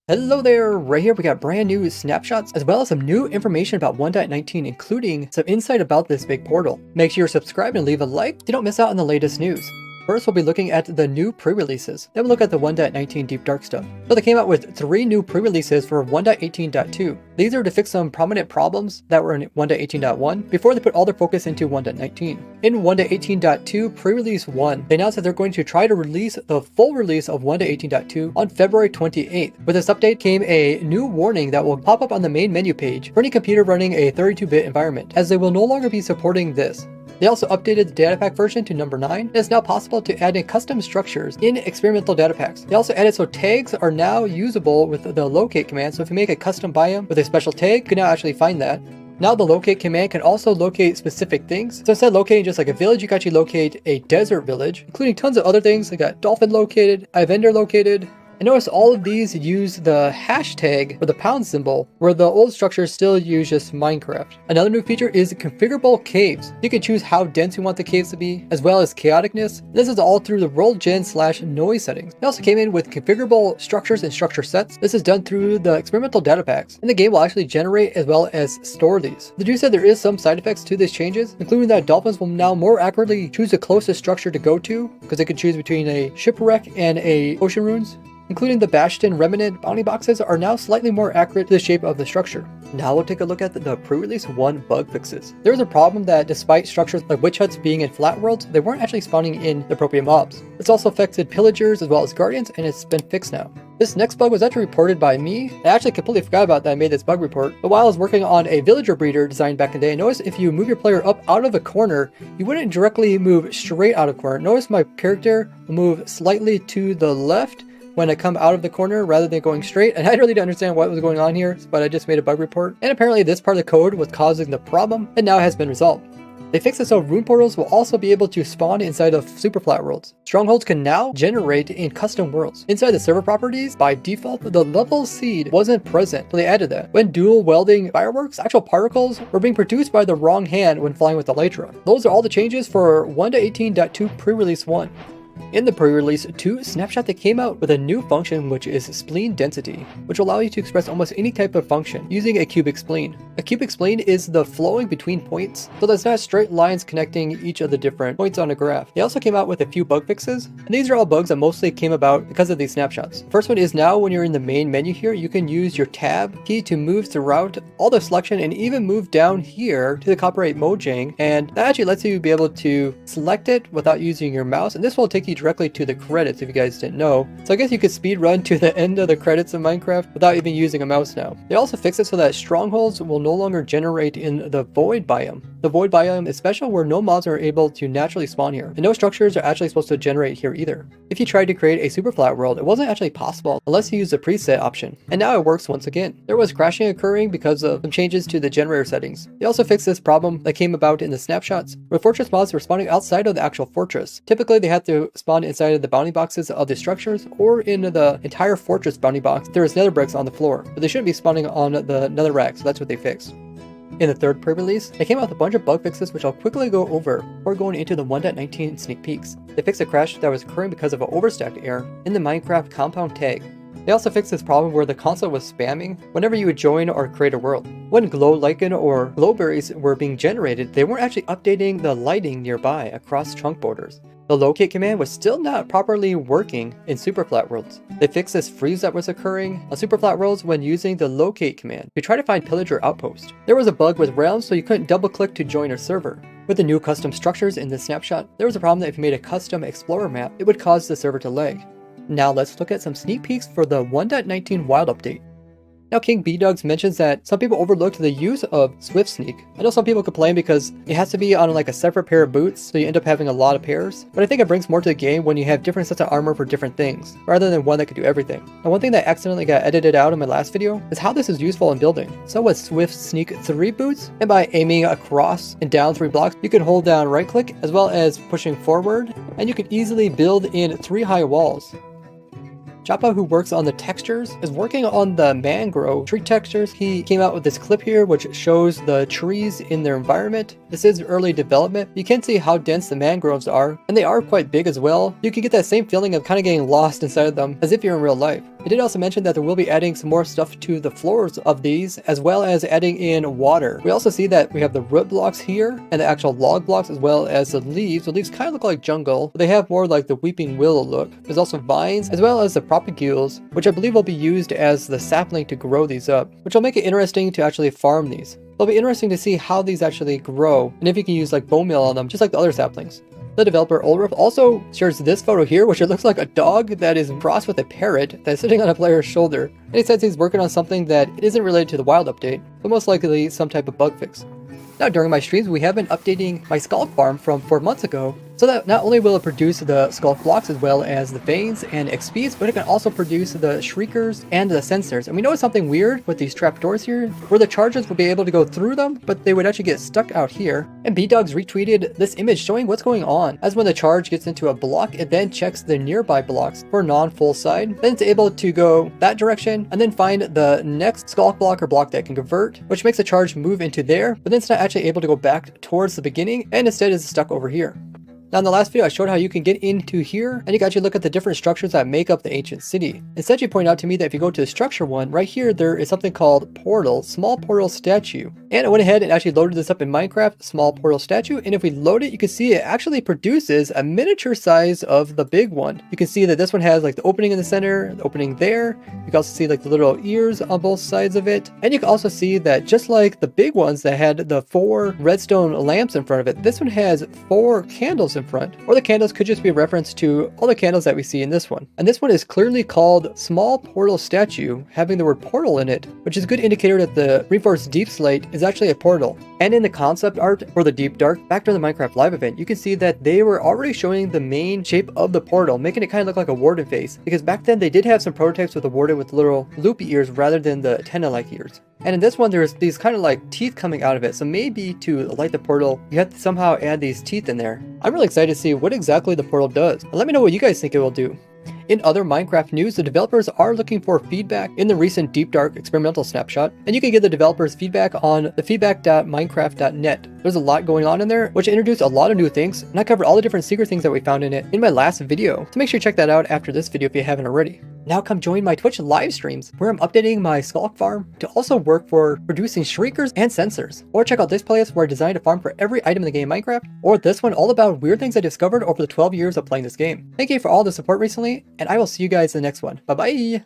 Hello there, right here we got brand new snapshots as well as some new information about 1.19, including some insight about this big portal. Make sure you're subscribed and leave a like so you don't miss out on the latest news. First, we'll be looking at the new pre-releases. Then we'll look at the 1.19 Deep Dark stuff. So they came out with 3 new pre-releases for 1.18.2. These are to fix some prominent problems that were in 1.18.1 before they put all their focus into 1.19. In 1.18.2 pre-release 1, they announced that they're going to try to release the full release of 1.18.2 on February 28th. With this update came a new warning that will pop up on the main menu page for any computer running a 32-bit environment, as they will no longer be supporting this. They also updated the data pack version to number 9. It's now possible to add in custom structures in experimental data packs. They also added so tags are now usable with the locate command, so if you make a custom biome with a special tag, you can now actually find that. Now the locate command can also locate specific things. So instead of locating just like a village, you can actually locate a desert village, including tons of other things. They got dolphin located, vendor located. And notice all of these use the hashtag or the pound symbol, where the old structures still use just Minecraft. Another new feature is configurable caves. You can choose how dense you want the caves to be, as well as chaoticness. This is all through the world-gen/noise settings. They also came in with configurable structures and structure sets. This is done through the experimental data packs, and the game will actually generate as well as store these. The dude said there is some side effects to these changes, including that dolphins will now more accurately choose the closest structure to go to, because they could choose between a shipwreck and a ocean ruins. Including the Bastion Remnant bounty boxes are now slightly more accurate to the shape of the structure. Now we'll take a look at the pre-release 1 bug fixes. There was a problem that despite structures like witch huts being in flat worlds, they weren't actually spawning in the appropriate mobs. It's also affected pillagers as well as guardians, and it's been fixed now. This next bug was actually reported by me. I actually completely forgot about that I made this bug report, but while I was working on a villager breeder design back in the day, I noticed if you move your player up out of a corner, you wouldn't directly move straight out of corner. Notice my character will move slightly to the left when I come out of the corner rather than going straight, and I really didn't understand what was going on here, but I just made a bug report. And apparently this part of the code was causing the problem, and now it has been resolved. They fixed it so rune portals will also be able to spawn inside of super flat worlds. Strongholds can now generate in custom worlds. Inside the server properties, by default, the level seed wasn't present, so they added that. When dual welding fireworks, actual particles were being produced by the wrong hand when flying with Elytra. Those are all the changes for 1.18.2 pre-release 1. In the pre-release 2 snapshot, they came out with a new function which is spleen density, which will allow you to express almost any type of function using a cubic spleen. A cubic spleen is the flowing between points, so there's not straight lines connecting each of the different points on a graph. They also came out with a few bug fixes, and these are all bugs that mostly came about because of these snapshots. The first one is now when you're in the main menu here, you can use your tab key to move throughout all the selection and even move down here to the copyright Mojang, and that actually lets you be able to select it without using your mouse, and this will take you directly to the credits if you guys didn't know. So I guess you could speed run to the end of the credits of Minecraft without even using a mouse now. They also fixed it so that strongholds will no longer generate in the void biome. The void biome is special where no mobs are able to naturally spawn here, and no structures are actually supposed to generate here either. If you tried to create a super flat world, it wasn't actually possible unless you used the preset option, and now it works once again. There was crashing occurring because of some changes to the generator settings. They also fixed this problem that came about in the snapshots, where fortress mobs were spawning outside of the actual fortress. Typically they had to spawn inside of the bounty boxes of the structures or in the entire fortress bounty box. There is nether bricks on the floor, but they shouldn't be spawning on the nether rack, so that's what they fixed. In the third pre-release, they came out with a bunch of bug fixes which I'll quickly go over before going into the 1.19 sneak peeks. They fixed a crash that was occurring because of an overstacked error in the Minecraft compound tag. They also fixed this problem where the console was spamming whenever you would join or create a world. When glow lichen or glowberries were being generated, they weren't actually updating the lighting nearby across chunk borders. The locate command was still not properly working in super flat worlds. They fixed this freeze that was occurring on super flat worlds when using the locate command to try to find pillager outpost. There was a bug with realms, so you couldn't double click to join a server. With the new custom structures in this snapshot, there was a problem that if you made a custom explorer map, it would cause the server to lag. Now let's look at some sneak peeks for the 1.19 wild update. Now King B-Dugs mentions that some people overlooked the use of Swift Sneak. I know some people complain because it has to be on like a separate pair of boots, so you end up having a lot of pairs. But I think it brings more to the game when you have different sets of armor for different things, rather than one that could do everything. Now one thing that accidentally got edited out in my last video is how this is useful in building. So with Swift Sneak 3 boots, and by aiming across and down 3 blocks, you can hold down right click as well as pushing forward, and you can easily build in 3 high walls. Chapa, who works on the textures, is working on the mangrove tree textures. He came out with this clip here which shows the trees in their environment. This is early development. You can see how dense the mangroves are, and they are quite big as well. You can get that same feeling of kind of getting lost inside of them as if you're in real life. It did also mention that there will be adding some more stuff to the floors of these, as well as adding in water. We also see that we have the root blocks here, and the actual log blocks, as well as the leaves. The leaves kind of look like jungle, but they have more like the weeping willow look. There's also vines, as well as the propagules, which I believe will be used as the sapling to grow these up, which will make it interesting to actually farm these. It'll be interesting to see how these actually grow, and if you can use like bone meal on them, just like the other saplings. The developer Ulrich also shares this photo here, which it looks like a dog that is crossed with a parrot that's sitting on a player's shoulder. And he says he's working on something that isn't related to the wild update, but most likely some type of bug fix. Now during my streams, we have been updating my Sculk farm from 4 months ago, so that not only will it produce the Sculk blocks as well as the veins and XPs, but it can also produce the Shriekers and the Sensors. And we noticed something weird with these trapdoors here, where the charges would be able to go through them, but they would actually get stuck out here. And B-Dogs retweeted this image showing what's going on. As when the charge gets into a block, it then checks the nearby blocks for non-full side. Then it's able to go that direction, and then find the next Sculk block or block that can convert, which makes the charge move into there, but then it's not actually able to go back towards the beginning, and instead is stuck over here. Now in the last video I showed how you can get into here and you can actually look at the different structures that make up the ancient city. Instead you point out to me that if you go to the structure one, right here there is something called portal, small portal statue. And I went ahead and actually loaded this up in Minecraft, small portal statue, and if we load it you can see it actually produces a miniature size of the big one. You can see that this one has like the opening in the center, the opening there. You can also see like the little ears on both sides of it. And you can also see that just like the big ones that had the 4 redstone lamps in front of it, this one has 4 candles in front, or the candles could just be a reference to all the candles that we see in this one. And this one is clearly called small portal statue, having the word portal in it, which is a good indicator that the reinforced deep slate is actually a portal. And in the concept art for the Deep Dark, back during the Minecraft live event, you can see that they were already showing the main shape of the portal, making it kind of look like a warden face, because back then they did have some prototypes with a warden with little loopy ears rather than the antenna-like ears. And in this one, there's these kind of like teeth coming out of it. So maybe to light the portal, you have to somehow add these teeth in there. I'm really excited to see what exactly the portal does. And let me know what you guys think it will do. In other Minecraft news, the developers are looking for feedback in the recent Deep Dark experimental snapshot, and you can get the developers feedback on the feedback.minecraft.net. There's a lot going on in there, which introduced a lot of new things, and I covered all the different secret things that we found in it in my last video, so make sure you check that out after this video if you haven't already. Now come join my Twitch live streams, where I'm updating my Sculk farm to also work for producing Shriekers and Sensors. Or check out this playlist where I designed a farm for every item in the game Minecraft, or this one all about weird things I discovered over the 12 years of playing this game. Thank you for all the support recently, and I will see you guys in the next one. Bye bye!